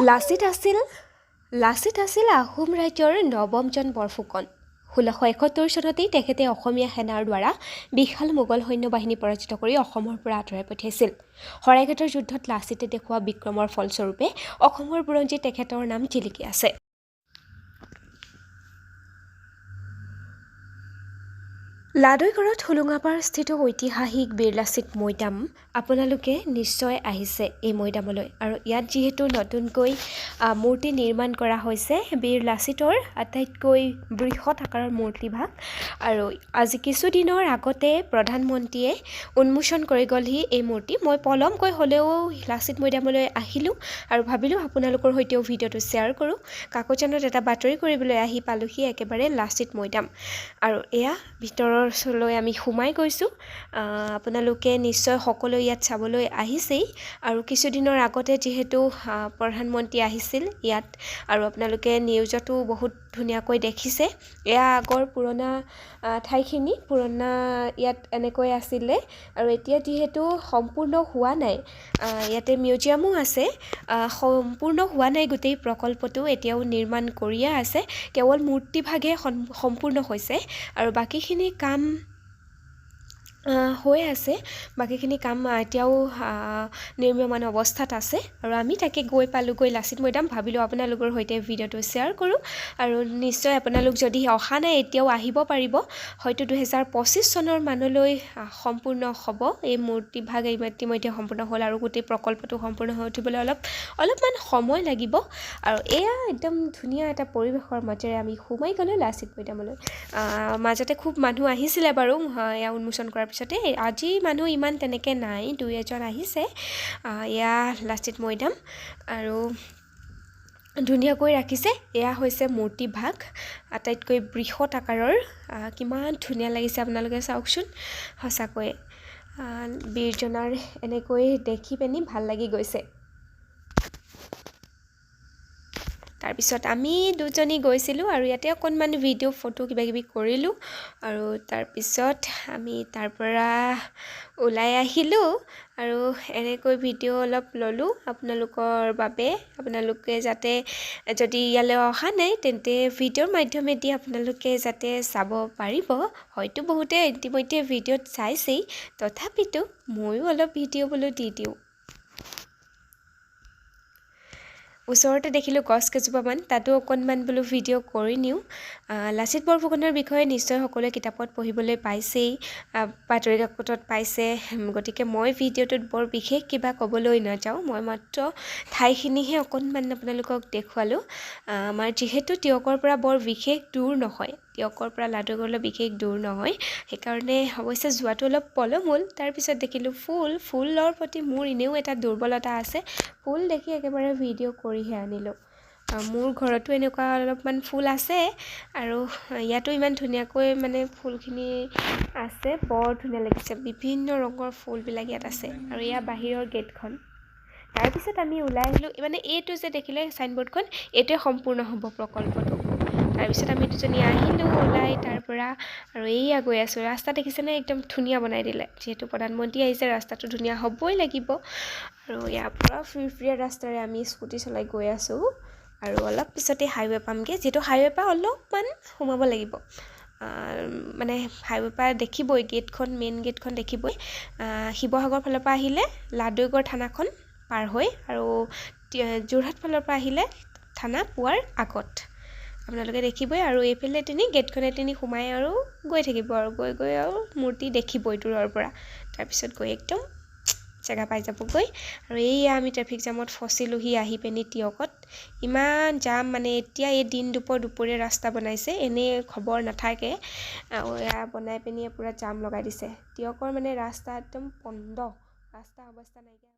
লাচিত আছিল আহোম ৰাজ্যৰ নৱমজন বৰফুকন। 1671 চনতেই তেখেতে অসমীয়া সেনাৰ দ্বাৰা বিশাল মোগল সৈন্যবাহিনী পৰাজিত কৰি অসমৰ পৰা আঁতৰাই পঠিয়াইছিল। শৰাইঘাটৰ যুদ্ধত লাচিতে দেখুওৱা বিক্ৰমৰ ফলস্বৰূপে অসমৰ বুৰঞ্জীত তেখেতৰ নাম জিলিকি আছে। লাদৈগড়ত হোলোঙাপাৰ স্থিত ঐতিহাসিক বীৰ লাচিত মৈদাম আপোনালোকে নিশ্চয় আহিছে এই মৈদামলৈ। আৰু ইয়াত যিহেতু নতুনকৈ মূৰ্তি নিৰ্মাণ কৰা হৈছে বীৰ লাচিতৰ আটাইতকৈ বৃহৎ আকাৰৰ মূৰ্তিভাগ, আৰু আজি কিছুদিনৰ আগতে প্ৰধানমন্ত্ৰীয়ে উন্মোচন কৰি গ'লহি এই মূৰ্তি। মই পলমকৈ হ'লেও লাচিত মৈদামলৈ আহিলোঁ আৰু ভাবিলোঁ আপোনালোকৰ সৈতেও ভিডিঅ'টো শ্বেয়াৰ কৰোঁ। কাকতজনত এটা বাতৰি কৰিবলৈ আহি পালোহি একেবাৰে লাচিত মৈদাম, আৰু এয়া ভিতৰলৈ আমি সোমাই গৈছোঁ। আপোনালোকে নিশ্চয় সকলো ইয়াত চাবলৈ আহিছেই, আৰু কিছুদিনৰ আগতে যিহেতু প্ৰধানমন্ত্ৰী আহিছিল ইয়াত, আৰু আপোনালোকে নিউজতো বহুত ধুনীয়াকৈ দেখিছে। এয়া আগৰ পুৰণা ঠাইখিনি, পুৰণা ইয়াত এনেকৈ আছিলে, আৰু এতিয়া যিহেতু সম্পূৰ্ণ হোৱা নাই, ইয়াতে মিউজিয়ামো আছে। সম্পূৰ্ণ হোৱা নাই গোটেই প্ৰকল্পটো, এতিয়াও নিৰ্মাণ কৰিয়ে আছে। কেৱল মূৰ্তিভাগে সম্পূৰ্ণ হৈছে আৰু বাকীখিনি কাম হৈ আছে। বাকীখিনি কাম এতিয়াও নিৰ্মীয়মান অৱস্থাত আছে, আৰু আমি তাকে গৈ পালোঁগৈ লাচিত মৈদাম। ভাবিলোঁ আপোনালোকৰ সৈতে ভিডিঅ'টো শ্বেয়াৰ কৰোঁ, আৰু নিশ্চয় আপোনালোক যদি অহা নাই এতিয়াও আহিব পাৰিব। হয়তো 2025 চনৰ মানলৈ সম্পূৰ্ণ হ'ব এই মূৰ্তিভাগ। ইতিমধ্যে সম্পূৰ্ণ হ'ল, আৰু গোটেই প্ৰকল্পটো সম্পূৰ্ণ হৈ উঠিবলৈ অলপমান সময় লাগিব। আৰু এয়া একদম ধুনীয়া এটা পৰিৱেশৰ মাজেৰে আমি সোমাই গ'লোঁ লাচিত মৈদামলৈ। মাজতে খুব মানুহ আহিছিলে বাৰু এয়া উন্মোচন কৰাৰ পিছতে। আজি মানুহ ইমান তেনেকৈ নাই, 2-এজন আহিছে। এয়া লাচিত মৈদাম, আৰু ধুনীয়াকৈ ৰাখিছে। এয়া হৈছে মূৰ্তিভাগ, আটাইতকৈ বৃহৎ আকাৰৰ। কিমান ধুনীয়া লাগিছে আপোনালোকে চাওকচোন। সঁচাকৈ বীৰজনাৰ এনেকৈ দেখি পিনি ভাল লাগি গৈছে। তাৰপিছত আমি দুজনী গৈছিলোঁ, আৰু ইয়াতে অকণমান ভিডিঅ' ফটো কিবাকিবি কৰিলোঁ, আৰু তাৰপিছত আমি তাৰ পৰা ওলাই আহিলোঁ, আৰু এনেকৈ ভিডিঅ' অলপ ল'লোঁ আপোনালোকৰ বাবে। আপোনালোকে যাতে যদি ইয়ালৈ অহা নাই তেন্তে ভিডিঅ'ৰ মাধ্যমেদি আপোনালোকে যাতে চাব পাৰিব। হয়তো বহুতে ইতিমধ্যে ভিডিঅ'ত চাইছেই, তথাপিতো ময়ো অলপ ভিডিঅ' বোলো দি দিওঁ। ওচৰতে দেখিলোঁ গছ কেইজোপামান, তাতো অকণমান বোলো ভিডিঅ' কৰি নিওঁ। লাচিত বৰফুকনৰ বিষয়ে নিশ্চয় সকলোৱে কিতাপত পঢ়িবলৈ পাইছেই, বাতৰি কাকতত পাইছে, গতিকে মই ভিডিঅ'টোত বৰ বিশেষ কিবা ক'বলৈ নাযাওঁ। মই মাত্ৰ ঠাইখিনিহে অকণমান আপোনালোকক দেখুৱালোঁ। আমাৰ যিহেতু টিয়কৰ পৰা বৰ বিশেষ দূৰ নহয়, টিয়কৰ পৰা লাদৈগড়লৈ বিশেষ দূৰ নহয়, সেইকাৰণে অৱশ্যে যোৱাটো অলপ পলম হ'ল। তাৰপিছত দেখিলোঁ ফুলৰ প্ৰতি মোৰ এনেও এটা দুৰ্বলতা আছে। ফুল দেখি একেবাৰে ভিডিঅ' কৰিহে আনিলোঁ। মোৰ ঘৰতো এনেকুৱা অলপমান ফুল আছে, আৰু ইয়াতো ইমান ধুনীয়াকৈ মানে ফুলখিনি আছে, বৰ ধুনীয়া লাগিছে। বিভিন্ন ৰঙৰ ফুলবিলাক ইয়াত আছে, আৰু এয়া বাহিৰৰ গেটখন। তাৰপিছত আমি ওলাই আহিলোঁ, মানে এইটো যে দেখিলে চাইনবোৰ্ডখন, এইটোৱে সম্পূৰ্ণ হ'ব প্ৰকল্পটো। তাৰপিছত আমি দুজনী আহিলোঁ ওলাই তাৰ পৰা, আৰু এইয়া গৈ আছোঁ। ৰাস্তা দেখিছেনে, একদম ধুনীয়া বনাই দিলে। যিহেতু প্ৰধানমন্ত্ৰী আহিছে, ৰাস্তাটো ধুনীয়া হ'বই লাগিব। আৰু ইয়াৰ পৰা ফিৰফিৰীয়া ৰাস্তাৰে আমি স্কুটি চলাই গৈ আছোঁ, আৰু অলপ পিছতে হাইৱে পামগৈ। যিহেতু হাইৱে পৰা অলপমান সোমাব লাগিব, মানে হাইৱে পৰা দেখিবই গেটখন, মেইন গেটখন দেখিবই। শিৱসাগৰ ফালৰ পৰা আহিলে লাদৈগড় থানাখন পাৰ হৈ, আৰু যোৰহাট ফালৰ পৰা আহিলে থানা পোৱাৰ আগত আপোনালোকে দেখিবই। আৰু এইফালে গেটখনে সোমাই আৰু গৈ থাকিব, আৰু গৈ আৰু মূৰ্তি দেখিবই দূৰৰ পৰা। তাৰপিছত গৈ একদম জেগা পাই যাবগৈ। আৰু এইয়া আমি ট্ৰেফিক জামত ফচিলোহি আহি পিনি টিয়কত। ইমান জাম, মানে এতিয়া এই দুপৰীয়া ৰাস্তা বনাইছে, এনেই খবৰ নাথাকে। এয়া বনাই পিনি পূৰা জাম লগাই দিছে টিয়কৰ, মানে ৰাস্তা একদম বন্ধ, ৰাস্তা অৱস্থা নাইকিয়া।